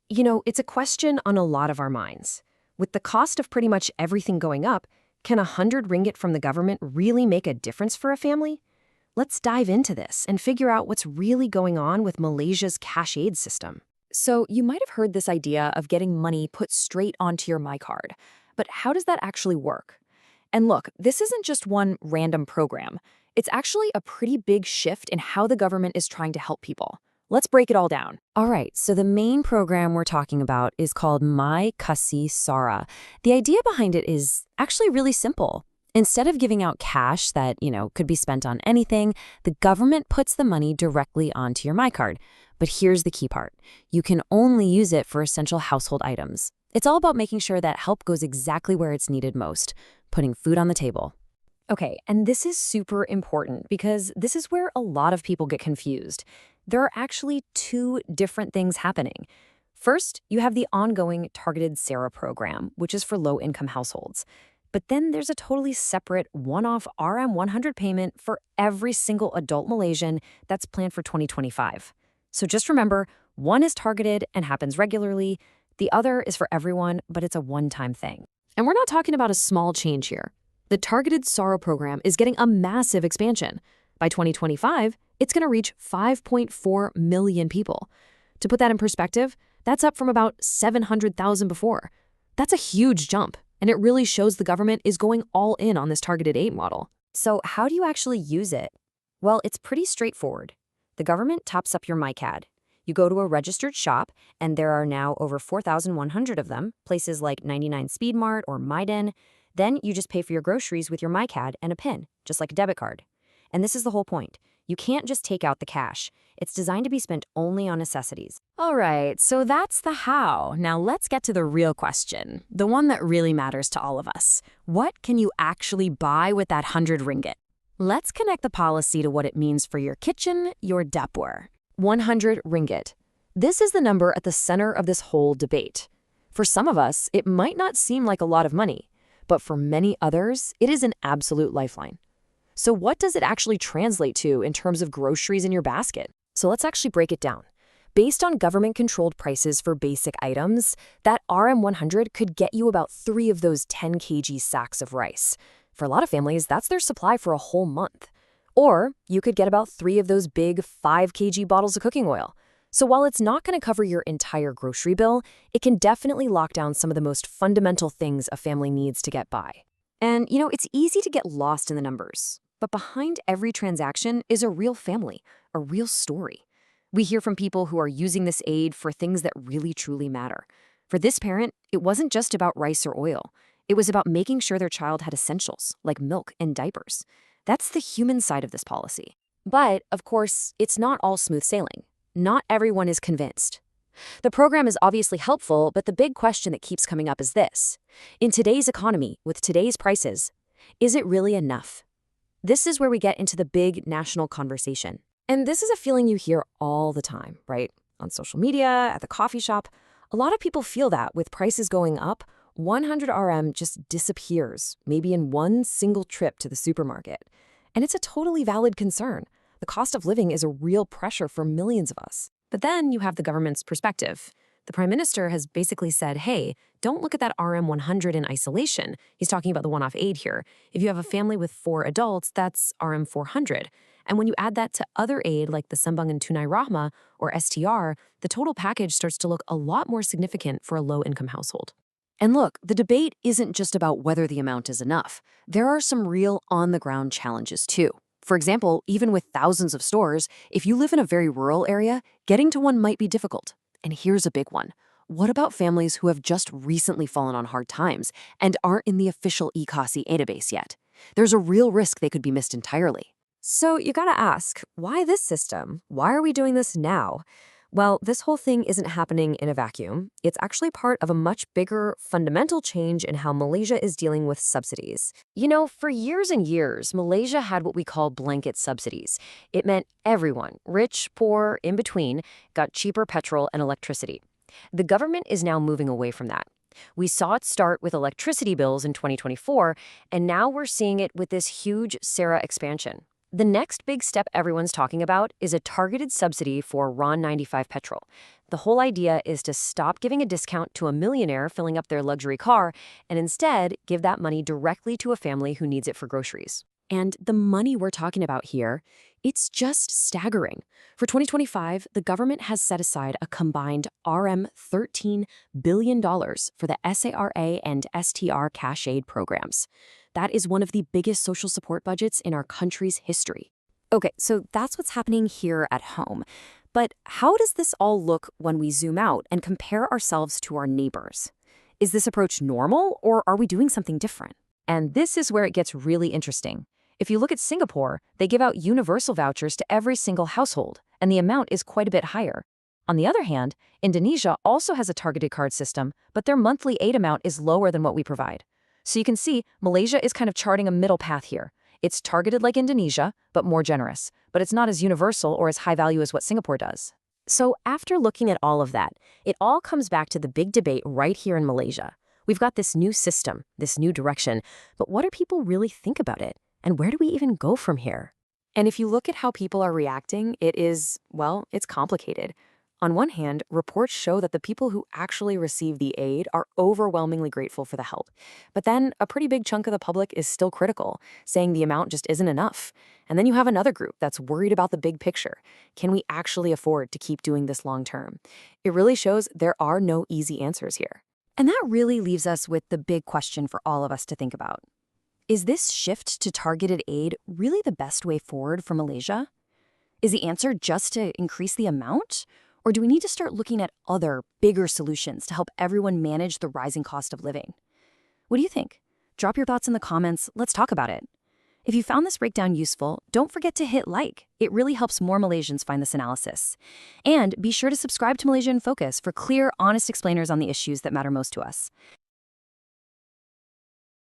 It's a question on a lot of our minds. With the cost of pretty much everything going up, can 100 ringgit from the government really make a difference for a family? Let's dive into this and figure out what's really going on with Malaysia's cash aid system. So, you might have heard this idea of getting money put straight onto your MyKad. But how does that actually work? And look, this isn't just one random program. It's actually a pretty big shift in how the government is trying to help people. Let's break it all down. All right, so the main program we're talking about is called MyKasih Sara. The idea behind it is actually really simple. Instead of giving out cash that, could be spent on anything, the government puts the money directly onto your MyKad. But here's the key part. You can only use it for essential household items. It's all about making sure that help goes exactly where it's needed most, putting food on the table. Okay, and this is super important because this is where a lot of people get confused. There are actually two different things happening. First, you have the ongoing Targeted SARA program, which is for low-income households. But then there's a totally separate one-off RM100 payment for every single adult Malaysian that's planned for 2025. So just remember, one is targeted and happens regularly. The other is for everyone, but it's a one-time thing. And we're not talking about a small change here. The Targeted SARA program is getting a massive expansion. By 2025, it's going to reach 5.4 million people. To put that in perspective, that's up from about 700,000 before. That's a huge jump, and it really shows the government is going all in on this targeted aid model. So how do you actually use it? Well, it's pretty straightforward. The government tops up your MyKad. You go to a registered shop, and there are now over 4,100 of them, places like 99 Speed Mart or Myden. Then you just pay for your groceries with your MyKad and a PIN, just like a debit card. And this is the whole point. You can't just take out the cash. It's designed to be spent only on necessities. All right, so that's the how. Now let's get to the real question, the one that really matters to all of us. What can you actually buy with that 100 ringgit? Let's connect the policy to what it means for your kitchen, your dapur. 100 ringgit. This is the number at the center of this whole debate. For some of us, it might not seem like a lot of money, but for many others, it is an absolute lifeline. So what does it actually translate to in terms of groceries in your basket? So let's actually break it down. Based on government-controlled prices for basic items, that RM100 could get you about 3 of those 10 kg sacks of rice. For a lot of families, that's their supply for a whole month. Or you could get about 3 of those big 5 kg bottles of cooking oil. So while it's not going to cover your entire grocery bill, it can definitely lock down some of the most fundamental things a family needs to get by. And, it's easy to get lost in the numbers. But behind every transaction is a real family, a real story. We hear from people who are using this aid for things that really truly matter. For this parent, it wasn't just about rice or oil. It was about making sure their child had essentials, like milk and diapers. That's the human side of this policy. But, of course, it's not all smooth sailing. Not everyone is convinced. The program is obviously helpful, but the big question that keeps coming up is this. In today's economy, with today's prices, is it really enough? This is where we get into the big national conversation. And this is a feeling you hear all the time, right? On social media, at the coffee shop. A lot of people feel that with prices going up, 100 RM just disappears, maybe in one single trip to the supermarket. And it's a totally valid concern. The cost of living is a real pressure for millions of us. But then you have the government's perspective. The Prime Minister has basically said, hey, don't look at that RM100 in isolation. He's talking about the one-off aid here. If you have a family with 4 adults, that's RM400. And when you add that to other aid like the Sambangan Tunai Rahma or STR, the total package starts to look a lot more significant for a low-income household. And look, the debate isn't just about whether the amount is enough. There are some real on-the-ground challenges too. For example, even with thousands of stores, if you live in a very rural area, getting to one might be difficult. And here's a big one. What about families who have just recently fallen on hard times and aren't in the official eKasih database yet? There's a real risk they could be missed entirely. So you gotta ask, why this system? Why are we doing this now? Well, this whole thing isn't happening in a vacuum. It's actually part of a much bigger, fundamental change in how Malaysia is dealing with subsidies. For years and years, Malaysia had what we call blanket subsidies. It meant everyone, rich, poor, in between, got cheaper petrol and electricity. The government is now moving away from that. We saw it start with electricity bills in 2024, and now we're seeing it with this huge SARA expansion. The next big step everyone's talking about is a targeted subsidy for RON95 petrol. The whole idea is to stop giving a discount to a millionaire filling up their luxury car and instead give that money directly to a family who needs it for groceries. And the money we're talking about here, it's just staggering. For 2025, the government has set aside a combined RM13 billion for the SARA and STR cash aid programs. That is one of the biggest social support budgets in our country's history. Okay, so that's what's happening here at home. But how does this all look when we zoom out and compare ourselves to our neighbors? Is this approach normal, or are we doing something different? And this is where it gets really interesting. If you look at Singapore, they give out universal vouchers to every single household, and the amount is quite a bit higher. On the other hand, Indonesia also has a targeted card system, but their monthly aid amount is lower than what we provide. So you can see Malaysia is kind of charting a middle path here. It's targeted like Indonesia, but more generous. But it's not as universal or as high value as what Singapore does. So after looking at all of that, it all comes back to the big debate right here in Malaysia. We've got this new system, this new direction, but what do people really think about it? And where do we even go from here? And if you look at how people are reacting, it's complicated. On one hand, reports show that the people who actually receive the aid are overwhelmingly grateful for the help. But then a pretty big chunk of the public is still critical, saying the amount just isn't enough. And then you have another group that's worried about the big picture. Can we actually afford to keep doing this long term? It really shows there are no easy answers here. And that really leaves us with the big question for all of us to think about. Is this shift to targeted aid really the best way forward for Malaysia? Is the answer just to increase the amount? Or do we need to start looking at other, bigger solutions to help everyone manage the rising cost of living? What do you think? Drop your thoughts in the comments. Let's talk about it. If you found this breakdown useful, don't forget to hit like. It really helps more Malaysians find this analysis. And be sure to subscribe to Malaysia in Focus for clear, honest explainers on the issues that matter most to us.